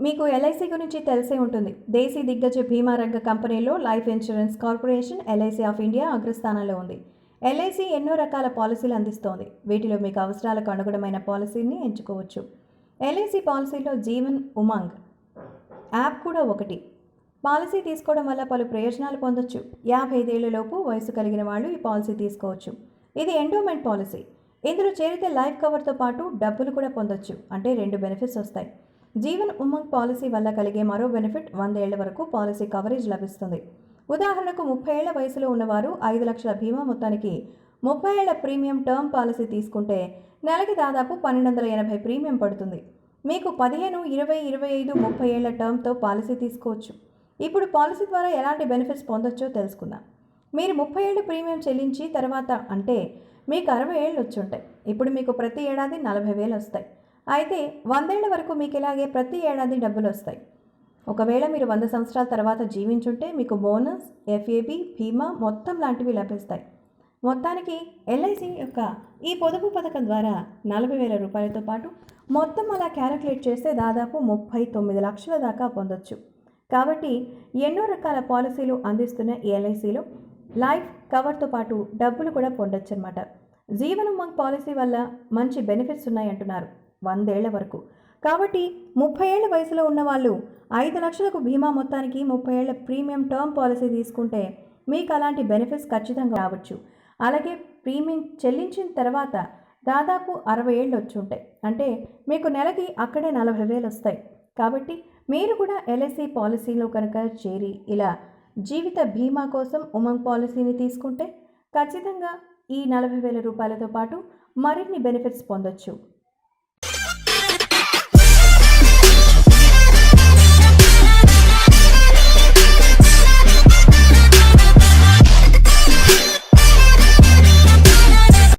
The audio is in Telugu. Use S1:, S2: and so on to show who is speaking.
S1: మీకు ఎల్ఐసి గురించి తెలిసే ఉంటుంది. దేశీ దిగ్గజ బీమా రంగ కంపెనీలో life insurance corporation LIC of India అగ్రస్థానంలో ఉంది. ఎల్ఐసి ఎన్నో రకాల పాలసీలు అందిస్తోంది. వీటిలో మీకు అవసరాలకు అనుగుణమైన పాలసీని ఎంచుకోవచ్చు. ఎల్ఐసి పాలసీలో జీవన్ ఉమంగ్ యాప్ కూడా ఒకటి. పాలసీ తీసుకోవడం వల్ల పలు ప్రయోజనాలు పొందొచ్చు. 55 ఏళ్లలోపు వయసు కలిగిన వాళ్ళు ఈ పాలసీ తీసుకోవచ్చు. ఇది ఎండోమెంట్ పాలసీ. ఇందులో చేరితే లైఫ్ కవర్తో పాటు డబ్బులు కూడా పొందొచ్చు. అంటే 2 బెనిఫిట్స్ వస్తాయి. జీవన్ ఉమంగ్ పాలసీ వల్ల కలిగే మరో బెనిఫిట్ 100 ఏళ్ల వరకు పాలసీ కవరేజ్ లభిస్తుంది. ఉదాహరణకు 30 ఏళ్ల వయసులో ఉన్నవారు 5 లక్షల బీమా మొత్తానికి 30 ఏళ్ల ప్రీమియం టర్మ్ పాలసీ తీసుకుంటే నెలకి దాదాపు 1280 ప్రీమియం పడుతుంది. మీకు 15, 20, 25, 30 ఏళ్ల టర్మ్తో పాలసీ తీసుకోవచ్చు. ఇప్పుడు పాలసీ ద్వారా ఎలాంటి బెనిఫిట్స్ పొందొచ్చో తెలుసుకుందాం. మీరు 30 ఏళ్ళు ప్రీమియం చెల్లించి తర్వాత అంటే మీకు 60 ఏళ్ళు వచ్చుంటాయి. ఇప్పుడు మీకు ప్రతి ఏడాది 40,000 వస్తాయి. అయితే 100 ఏళ్ల వరకు మీకు ఇలాగే ప్రతి ఏడాది డబ్బులు వస్తాయి. ఒకవేళ మీరు 100 సంవత్సరాల తర్వాత జీవించుంటే మీకు బోనస్, ఎఫ్ఏబి, బీమా మొత్తం లాంటివి లభిస్తాయి. మొత్తానికి ఎల్ఐసి యొక్క ఈ పొదుపు పథకం ద్వారా 40,000 రూపాయలతో పాటు మొత్తం అలా క్యాలిక్యులేట్ చేస్తే దాదాపు 39 లక్షల దాకా పొందొచ్చు. కాబట్టి ఎన్నో రకాల పాలసీలు అందిస్తున్న ఈ ఎల్ఐసిలో లైఫ్ కవర్తో పాటు డబ్బులు కూడా పొందొచ్చు అన్నమాట. జీవన్ ఉమంగ్ పాలసీ వల్ల మంచి బెనిఫిట్స్ ఉన్నాయంటున్నారు 100 ఏళ్ల వరకు. కాబట్టి 30 ఏళ్ల వయసులో ఉన్న వాళ్ళు 5 లక్షలకు బీమా మొత్తానికి 30 ఏళ్ల ప్రీమియం టర్మ్ పాలసీ తీసుకుంటే మీకు అలాంటి బెనిఫిట్స్ ఖచ్చితంగా రావచ్చు. అలాగే ప్రీమియం చెల్లించిన తర్వాత దాదాపు 60 ఏళ్ళు వచ్చి ఉంటాయి. అంటే మీకు నెలకి అక్కడే 40,000 వస్తాయి. కాబట్టి మీరు కూడా ఎల్ఐసి పాలసీలో కనుక చేరి ఇలా జీవిత బీమా కోసం ఉమంగ్ పాలసీని తీసుకుంటే ఖచ్చితంగా ఈ 40,000 రూపాయలతో పాటు మరిన్ని బెనిఫిట్స్ పొందొచ్చు.